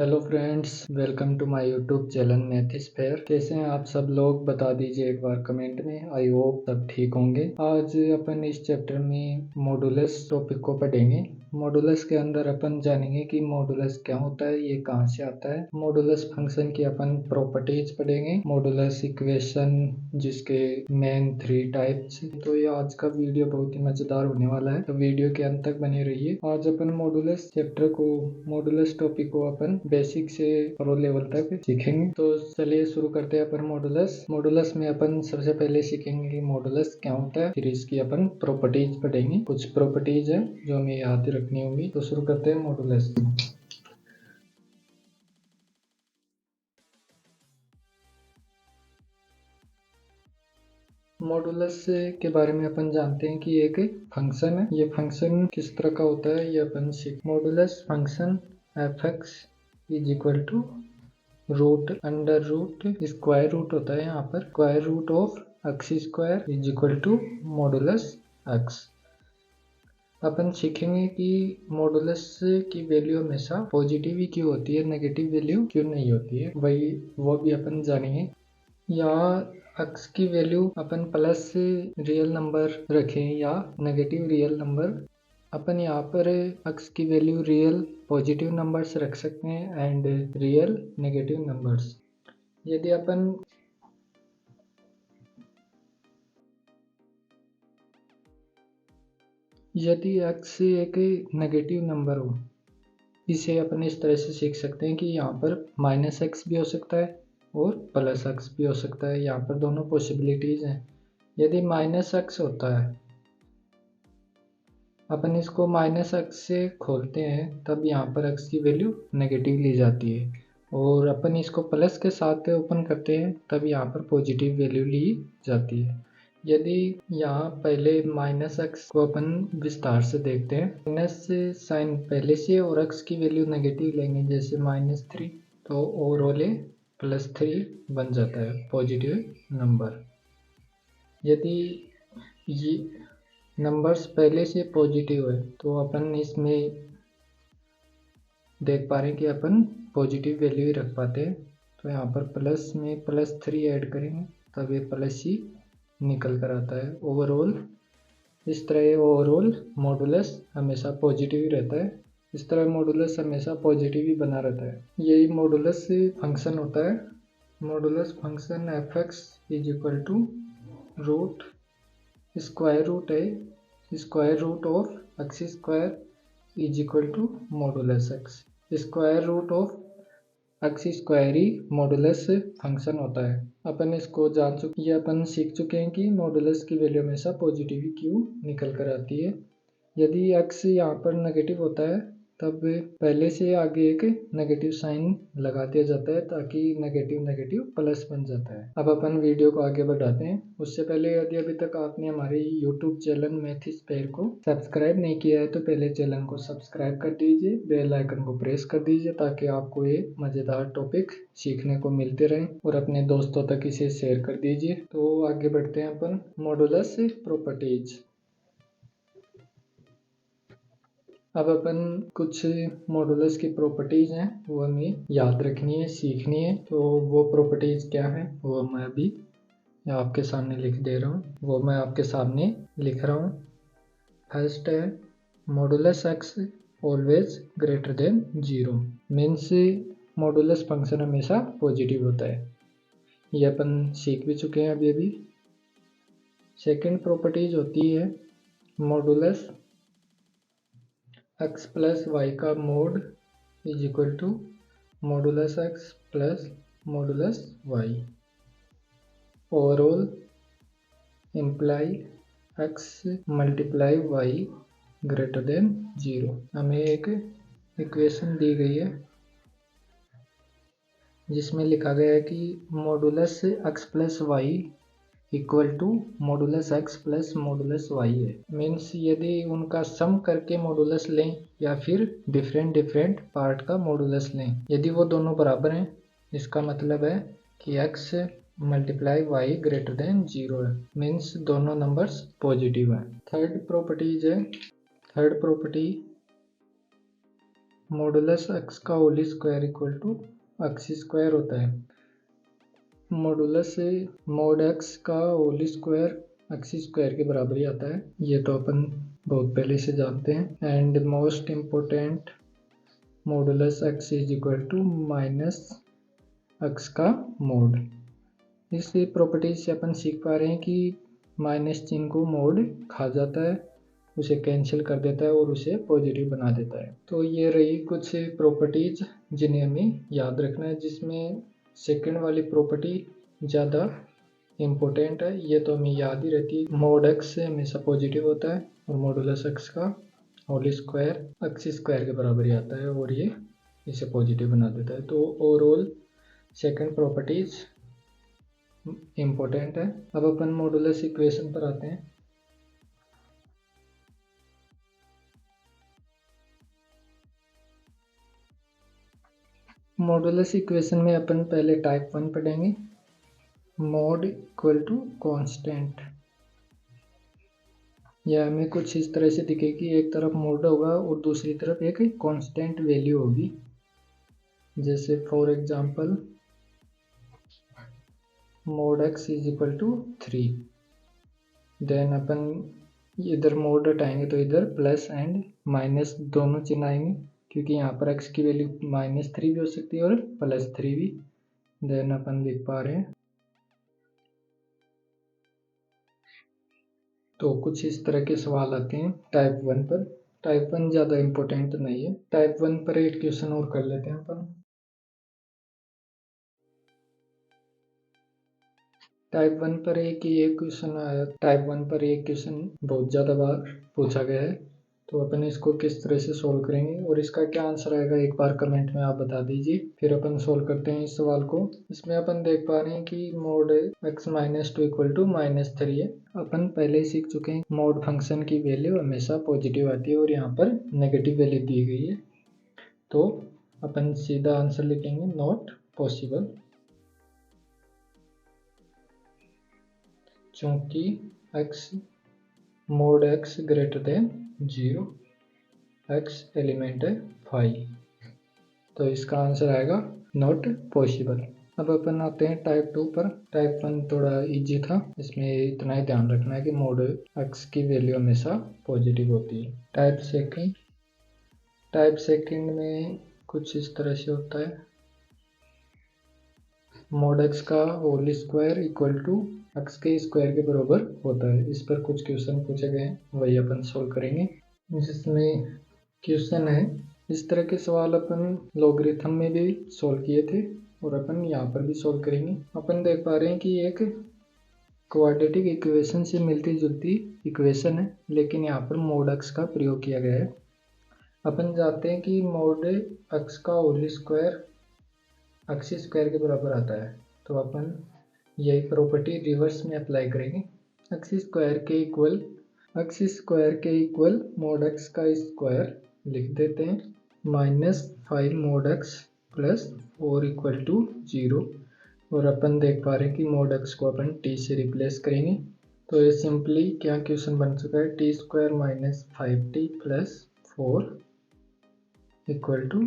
Hello friends, welcome to my YouTube channel Mathisphere. कैसे हैं आप सब लोग? बता दीजिए एक बार कमेंट में। आई होप सब ठीक होंगे। आज अपन इस चैप्टर में मॉडुलस टॉपिक को पढ़ेंगे। मॉडुलस के अंदर अपन जानेंगे कि मॉडुलस क्या होता है, ये कहाँ से आता है। मॉडुलस फंक्शन की अपन प्रॉपर्टीज पढ़ेंगे। मॉडुलस इक्वेशन जिसके मेन 3 टाइप्स। तो ये आज का वीडियो बहुत ही मजेदार होने वाला है, तो वीडियो के अंत तक बने रहिए। आज अपन मॉडुलस चैप्टर को, मॉडुलस टॉपिक को अपन बेसिक से प्रो लेवल तक सीखेंगे। तो चलिए शुरू करते हैं अपन मॉडुलस। मॉडुलस में अपन सबसे पहले सीखेंगे कि मॉडुलस क्या होता है, फिर इसकी अपन प्रॉपर्टीज पढ़ेंगे। कुछ प्रॉपर्टीज है जो हमें याद रखनी होगी। तो शुरू करते हैं मॉडुलस। मॉडुलस के बारे में अपन जानते हैं कि एक फंक्शन है। ये फंक्शन किस तरह का होता है ये अपन सीख। Modulus function f(x) is equal to root under root square root होता है। यहाँ पर square root of x square is equal to modulus x। अपन सीखेंगे कि मॉडुलस की वैल्यू हमेशा पॉजिटिव ही क्यों होती है, नेगेटिव वैल्यू क्यों नहीं होती है, वो भी अपन जानेंगे। यहाँ x की वैल्यू अपन प्लस रियल नंबर रखें या नेगेटिव रियल नंबर। अपन यहाँ पर x की वैल्यू रियल पॉजिटिव नंबर्स रख सकते हैं एंड रियल नेगेटिव नंबर्स। यदि अपन x एक नेगेटिव नंबर हो, इसे अपन इस तरह से सीख सकते हैं कि यहाँ पर -x भी हो सकता है और +x भी हो सकता है। यहाँ पर दोनों पॉसिबिलिटीज हैं। यदि -x होता है, अपन इसको -x से खोलते हैं, तब यहाँ पर x की वैल्यू नेगेटिव ली जाती है, और अपन इसको प्लस के साथ ओपन करते हैं तब यहाँ पर पॉजिटिव वैल्यू ली जाती है। यदि यहाँ पहले -x को अपन विस्तार से देखते हैं, माइनस साइन पहले से और x की वैल्यू नेगेटिव लेंगे, जैसे -3, तो ओवरऑल +3 बन जाता है पॉजिटिव नंबर। यदि ये नंबर्स पहले से पॉजिटिव है तो अपन इसमें देख पा रहे हैं कि अपन पॉजिटिव वैल्यू ही रख पाते हैं। तो यहाँ पर प्लस में +3 ऐड करेंगे तब ये प्लस ही निकल कर आता है ओवरऑल। इस तरह ये ओवरऑल मॉडुलस हमेशा पॉजिटिव ही रहता है। इस तरह मॉडुलस हमेशा पॉजिटिव ही बना रहता है। यही मॉडुलस फंक्शन होता है। Modulus function f(x) is equal to root square root है square root of x square is equal to modulus x। Square root of x square ही मॉडुलस फंक्शन होता है। अपन इसको जान चुके, ये अपन सीख चुके हैं कि मॉडुलस की वैल्यू हमेशा पॉजिटिव ही क्यों निकल कर आती है। यदि x यहाँ पर नेगेटिव होता है तब पहले से आगे एक नेगेटिव साइन लगा दिया जाता है ताकि नेगेटिव नेगेटिव प्लस बन जाता है। अब अपन वीडियो को आगे बढ़ाते हैं। उससे पहले यदि अभी तक आपने हमारे यूट्यूब चैनल मैथिस्फेयर को सब्सक्राइब नहीं किया है तो पहले चैनल को सब्सक्राइब कर दीजिए, बेल आइकन को प्रेस कर दीजिए ताकि आपको ये मजेदार टॉपिक सीखने को मिलते रहें, और अपने दोस्तों तक इसे शेयर कर दीजिए। तो आगे बढ़ते हैं अपन मॉडुलस प्रॉपर्टीज। अब अपन कुछ मॉडुलस की प्रॉपर्टीज हैं वो हमें याद रखनी है, सीखनी है। तो वो प्रॉपर्टीज क्या है वो मैं अभी आपके सामने लिख दे रहा हूँ, वो मैं आपके सामने लिख रहा हूँ। फर्स्ट है modulus x always greater than 0, means modulus function हमेशा पॉजिटिव होता है। ये अपन सीख भी चुके हैं अभी। सेकेंड प्रॉपर्टीज होती है मॉडुलस x प्लस वाई का mod is equal to modulus x plus modulus y. Overall imply x multiply y greater than 0। हमें एक इक्वेशन दी गई है जिसमें लिखा गया है कि modulus x plus y equal to modulus x plus modulus y है। मीन्स यदि उनका सम करके मॉडुलस लें या फिर डिफरेंट पार्ट का मॉडुलस लें, यदि वो दोनों बराबर हैं, इसका मतलब है कि x multiply y greater than 0 है। मीन्स दोनों नंबर्स पॉजिटिव हैं। थर्ड प्रॉपर्टी मॉडुलस एक्स का whole square equal to x square होता है। मॉडुलस से मॉड एक्स का होल स्क्वायर एक्स स्क्वायर के बराबर ही आता है, ये तो अपन बहुत पहले से जानते हैं। And most important modulus x is equal to minus x का मोड। इस प्रॉपर्टी से अपन सीख पा रहे हैं कि माइनस चिन्ह को मोड खा जाता है, उसे कैंसिल कर देता है और उसे पॉजिटिव बना देता है। तो ये रही कुछ प्रॉपर्टीज जिन्हें हमें याद रखना है, जिसमें सेकंड वाली प्रॉपर्टी ज़्यादा इम्पोर्टेंट है। ये तो हमें याद ही रहती है, मोड एक्स हमेशा पॉजिटिव होता है और मॉडुलस एक्स का होल स्क्वायर एक्स स्क्वायर के बराबर ही आता है और ये इसे पॉजिटिव बना देता है। तो ओवरऑल सेकंड प्रॉपर्टीज इम्पोर्टेंट है। अब अपन मॉडुलस इक्वेशन पर आते हैं। मॉडुलस इक्वेशन में अपन पहले टाइप 1 पढ़ेंगे, मोड इक्वल टू कांस्टेंट। यह हमें कुछ इस तरह से दिखेगी, एक तरफ मोड होगा और दूसरी तरफ एक कांस्टेंट वैल्यू होगी। जैसे for example mod X is equal to 3, then अपन इधर मोड हटाएंगे तो इधर प्लस एंड माइनस दोनों चिन्ह आएंगे, क्योंकि यहाँ पर x की वैल्यू -3 भी हो सकती है और +3 भी। देन अपन लिख पा रहे हैं। तो कुछ इस तरह के सवाल आते हैं टाइप 1 पर। टाइप 1 ज़्यादा इम्पोर्टेंट नहीं है। टाइप 1 पर एक क्वेश्चन और कर लेते हैं अपन। टाइप 1 पर एक क्वेश्चन आया। टाइप 1 पर एक क्वेश्चन बहुत ज़्यादा बार पूछा गया है, तो अपन इसको किस तरह से सोल्व करेंगे और इसका क्या आंसर आएगा एक बार कमेंट में आप बता दीजिए, फिर अपन सोल्व करते हैं इस सवाल को। इसमें अपन देख पा रहे हैं कि मोड x -2 इक्वल टू -3 है। अपन पहले ही सीख चुके हैं मोड फंक्शन की वैल्यू हमेशा पॉजिटिव आती है और यहाँ पर नेगेटिव वैल्यू दी गई है, तो अपन सीधा आंसर लिखेंगे नॉट पॉसिबल, चूंकि mode x greater than 0, x element है 5, तो इसका आंसर आएगा नॉट पॉसिबल। अब अपन आते हैं टाइप 2 पर। टाइप 1 थोड़ा इजी था, इसमें इतना ही ध्यान रखना है कि मोड x की वैल्यू हमेशा पॉजिटिव होती है। टाइप सेकंड में कुछ इस तरह से होता है, मोड x का whole square equal to x के स्क्वायर के बराबर होता है। इस पर कुछ क्वेश्चन पूछे गए हैं, वही अपन सोल्व करेंगे। जिसमें क्वेश्चन है, इस तरह के सवाल अपन लॉगरिथम में भी सोल्व किए थे और अपन यहाँ पर भी सोल्व करेंगे। अपन देख पा रहे हैं कि एक क्वाड्रेटिक इक्वेशन से मिलती जुलती इक्वेशन है, लेकिन यहाँ पर मोड x का प्रयोग किया गया है। अपन जानते हैं कि मोड x का होल स्क्वायर एक्स स्क्वायर के बराबर आता है, तो अपन यही प्रॉपर्टी रिवर्स में अप्लाई करेंगे। एक्स स्क्वायर के इक्वल मोड x का स्क्वायर लिख देते हैं, -5 mod x plus 4 equal to 0। और अपन देख पा रहे हैं कि मोड x को अपन t से रिप्लेस करेंगे, तो ये सिंपली क्या क्वेश्चन बन चुका है, t² - 5t plus 4 equal to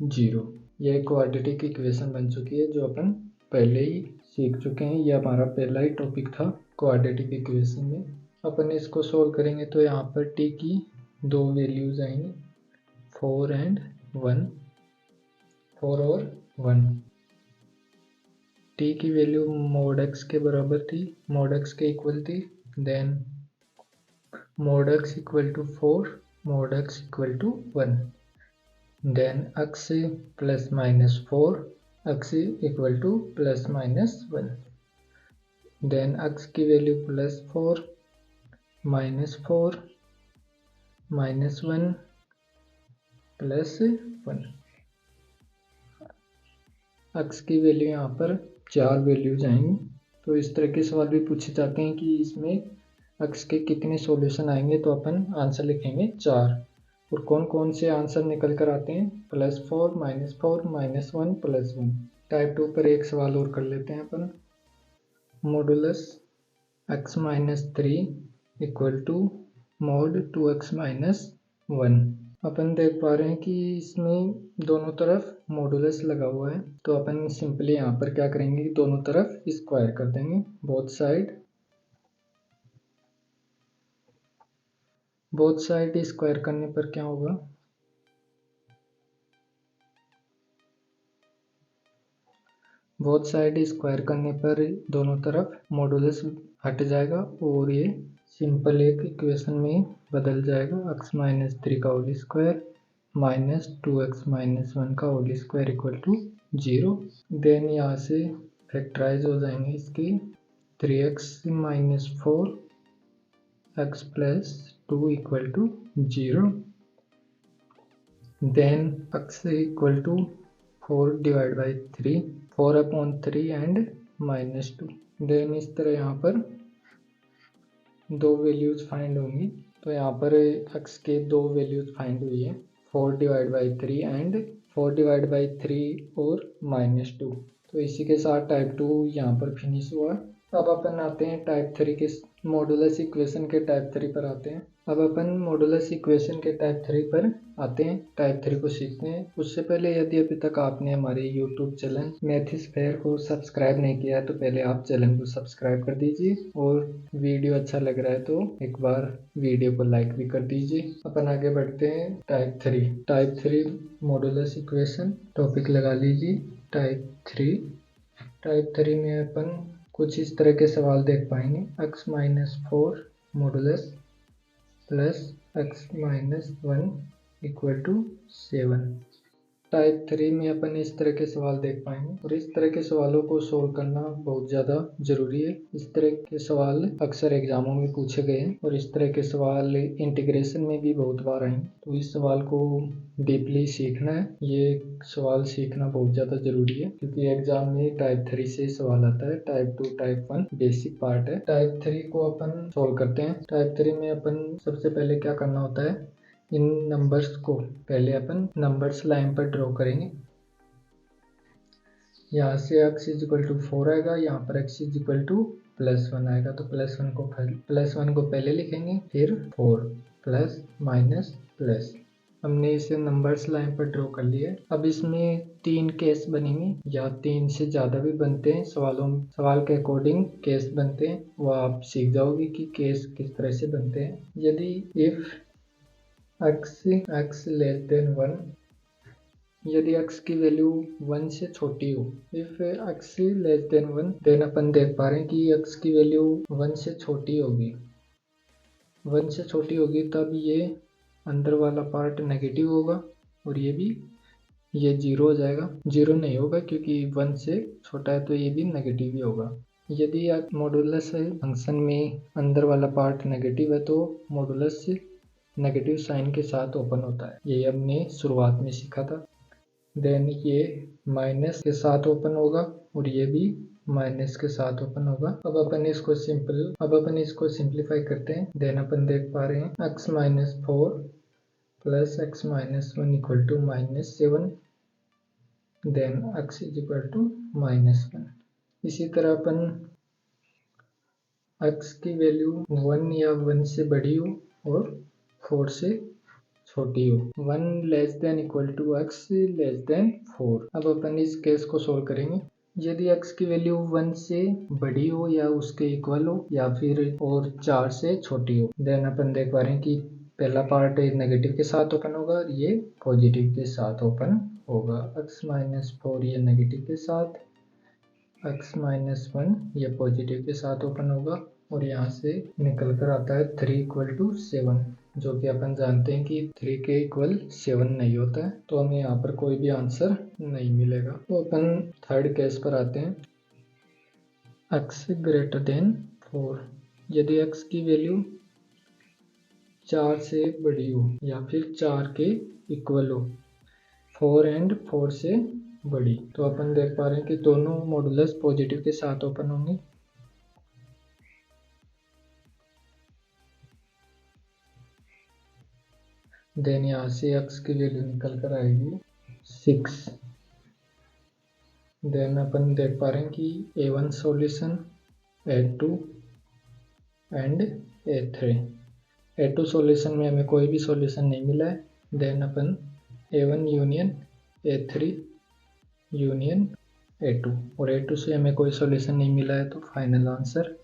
0। यह क्वाड्रेटिक इक्वेशन बन चुकी है, जो अपन पहले ही सीख चुके हैं। यह हमारा पहला ही टॉपिक था क्वाड्रेटिक इक्वेशन में। अपन इसको सोल्व करेंगे तो यहाँ पर t की दो वैल्यूज आएंगी, 4 एंड 1, 4 और 1। t की वैल्यू मोड x के बराबर थी, मोड x के इक्वल थी, then mod x equal to 4, mod x equal to 1, then x plus -4, x equal to plus -1, then x की वैल्यू +4 -4 -1 +1। x की वैल्यू यहाँ पर 4 वैल्यूज आएंगी। तो इस तरह के सवाल भी पूछे जाते हैं कि इसमें x के कितने सॉल्यूशन आएंगे, तो अपन आंसर लिखेंगे 4। और कौन कौन से आंसर निकल कर आते हैं, +4 -4 -1 +1। टाइप 2 पर एक सवाल और कर लेते हैं अपन। Modulus x - 3 equal to mod 2x - 1। अपन देख पा रहे हैं कि इसमें दोनों तरफ मॉडुलस लगा हुआ है, तो अपन सिंपली यहाँ पर क्या करेंगे कि दोनों तरफ स्क्वायर कर देंगे बोथ साइड स्क्वायर करने पर क्या होगा, बोथ साइड स्क्वायर करने पर दोनों तरफ मॉडुलस हट जाएगा और ये सिंपल एक इक्वेशन में बदल जाएगा। x-3 का होल स्क्वायर माइनस 2x-1 का whole square equal to 0। Then यहाँ से फैक्टराइज हो जाएंगे इसकी 3x-4 x plus 2 equal to 0। Then x equal to 4 divide by 3 4/3 and -2। Then इस तरह यहाँ पर दो वैल्यूज फाइंड होंगी, तो यहाँ पर x के दो वैल्यूज फाइंड हुई है 4 divide by 3 and 4 divide by 3 और -2। तो इसी के साथ टाइप 2 यहाँ पर फिनिश हुआ। अब अपन आते हैं टाइप 3 के मॉडुलस इक्वेशन के टाइप 3 पर आते हैं। अब अपन मॉडुलस इक्वेशन के टाइप 3 पर आते हैं, टाइप 3 को सीखते हैं। उससे पहले यदि अभी तक आपने हमारे यूट्यूब चैनल मैथिसफेयर को सब्सक्राइब नहीं किया है तो पहले आप चैनल को सब्सक्राइब कर दीजिए, और वीडियो अच्छा लग रहा है तो एक बार वीडियो को लाइक भी कर दीजिए। अपन आगे बढ़ते हैं टाइप 3 मॉडुलस इक्वेशन टॉपिक लगा लीजिए टाइप 3 में अपन कुछ इस तरह के सवाल देख पाएंगे। x-4 modulus plus x-1 equal to 7। Type 3 में अपन इस तरह के सवाल देख पाएंगे, और इस तरह के सवालों को सोल्व करना बहुत ज़्यादा जरूरी है। इस तरह के सवाल अक्सर एग्जामों में पूछे गए हैं, और इस तरह के सवाल इंटीग्रेशन में भी बहुत बार आए हैं। तो इस सवाल को डीपली सीखना है, ये सवाल सीखना बहुत ज़्यादा जरूरी है, क्योंकि एग्जाम में टाइप 3 से सवाल आता है। टाइप 2 टाइप 1 बेसिक पार्ट है। टाइप 3 को अपन सोल्व करते हैं। टाइप 3 में अपन सबसे पहले क्या करना होता है, इन नंबर्स को पहले अपन नंबर्स लाइन पर ड्रॉ करेंगे। यहाँ से x इज इक्वल टू 4 आएगा, यहाँ पर x इज इक्वल टू +1 आएगा, तो +1 को पहले लिखेंगे, फिर 4 प्लस माइनस प्लस। हमने इसे नंबर्स लाइन पर ड्रॉ कर लिया। अब इसमें 3 केस बनेंगे, या 3 से ज़्यादा भी बनते हैं। सवाल के अकॉर्डिंग केस बनते हैं, वो आप सीख जाओगे कि केस किस तरह से बनते हैं। यदि इफ x लेस देन 1, यदि x की वैल्यू 1 से छोटी हो, if x less than 1, then अपन देख पा रहे हैं कि x की वैल्यू 1 से छोटी होगी। 1 से छोटी होगी तब ये अंदर वाला पार्ट नेगेटिव होगा, और ये 0 हो जाएगा। 0 नहीं होगा क्योंकि 1 से छोटा है, तो ये भी नेगेटिव ही होगा। यदि मॉडुलस फंक्शन में अंदर वाला पार्ट नेगेटिव है तो मॉडुलस नेगेटिव साइन के साथ ओपन होता है, ये हमने शुरुआत में सीखा था। देन ये माइनस के साथ ओपन होगा, और ये भी माइनस के साथ ओपन होगा। अब अपन इसको सिंप्लीफाई करते हैं। देन अपन देख पा रहे हैं x-4 plus x-1 equal to -7, then x is equal to -1। इसी तरह अपन x की वैल्यू 1 या 1 से बड़ी हो और 4 से छोटी हो, 1 less than equal to x less than 4। अब अपन इस केस को सोल्व करेंगे। यदि x की वैल्यू 1 से बड़ी हो या उसके इक्वल हो, या फिर और 4 से छोटी हो, देन अपन देख पा रहे हैं कि पहला पार्ट नेगेटिव के साथ ओपन होगा और ये पॉजिटिव के साथ ओपन होगा। x-4 ये नेगेटिव के साथ, x-1 ये पॉजिटिव के साथ ओपन होगा, और यहाँ से निकल कर आता है 3 इक्वल टू 7, जो कि अपन जानते हैं कि 3 के इक्वल 7 नहीं होता है, तो हमें यहाँ पर कोई भी आंसर नहीं मिलेगा। तो अपन थर्ड केस पर आते हैं। x ग्रेटर देन 4, यदि x की वैल्यू 4 से बड़ी हो या फिर 4 के इक्वल हो, 4 से बड़ी, तो अपन देख पा रहे हैं कि दोनों मॉडुलस पॉजिटिव के साथ ओपन होंगे। देन यहाँ से x की वैल्यू निकल कर आएगी 6। देन अपन देख पा रहे हैं कि A1 solution, A2 and A3। A2 solution में हमें कोई भी सॉल्यूशन नहीं मिला है, देन अपन A1 union A3 union A2, और A2 से हमें कोई सॉल्यूशन नहीं मिला है तो फाइनल आंसर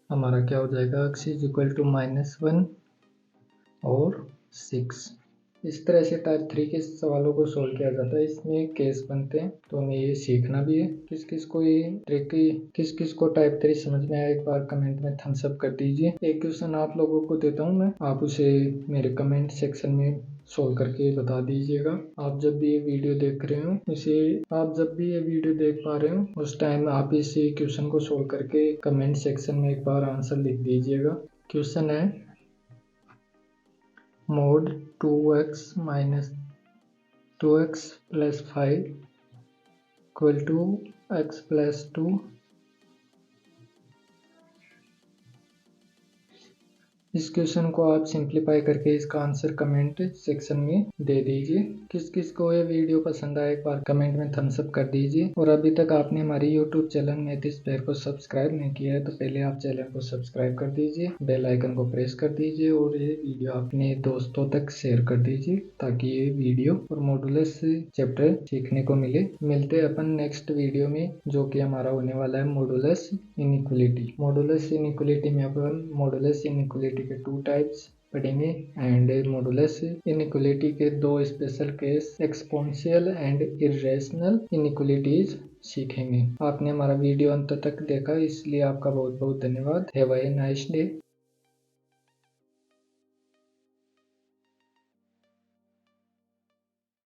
हमारा क्या हो जाएगा, x इज इक्वल टू -1 और 6। इस तरह से टाइप 3 के सवालों को सोल्व किया जाता है। इसमें केस बनते हैं, तो हमें ये सीखना भी है। किस किस को ये ट्रिक, किस किस को टाइप 3 समझ में आया, एक बार कमेंट में थम्स अप कर दीजिए। एक क्वेश्चन आप लोगों को देता हूँ मैं, आप उसे मेरे कमेंट सेक्शन में सोल्व करके बता दीजिएगा। आप जब भी ये वीडियो देख रहे हो उस टाइम आप इस क्वेश्चन को सोल्व करके कमेंट सेक्शन में एक बार आंसर लिख दीजिएगा। क्वेश्चन है mod 2x minus 2x plus 5 equal to x plus 2। इस क्वेश्चन को आप सिंप्लीफाई करके इसका आंसर कमेंट सेक्शन में दे दीजिए। किस किस को ये वीडियो पसंद आए एक बार कमेंट में थम्स अप कर दीजिए। और अभी तक आपने हमारी यूट्यूब चैनल मैथिस पेयर को सब्सक्राइब नहीं किया है तो पहले आप चैनल को सब्सक्राइब कर दीजिए, बेल आइकन को प्रेस कर दीजिए और ये वीडियो अपने दोस्तों तक शेयर कर दीजिए ताकि ये वीडियो और मॉडुलस चैप्टर सीखने को मिले। मिलते हैं अपन नेक्स्ट वीडियो में, जो कि हमारा होने वाला है मॉडुलस इनइक्वलिटी। मॉडुलस इनइक्वलिटी में अपन मॉडुलस इनइक्वलिटी के 2 टाइप्स पढ़ेंगे एंड मॉडुलस इनइक्वलिटी के 2 special case exponential and irrational inequalities सीखेंगे। आपने हमारा वीडियो अंत तक देखा इसलिए आपका बहुत बहुत धन्यवाद। Have a nice day.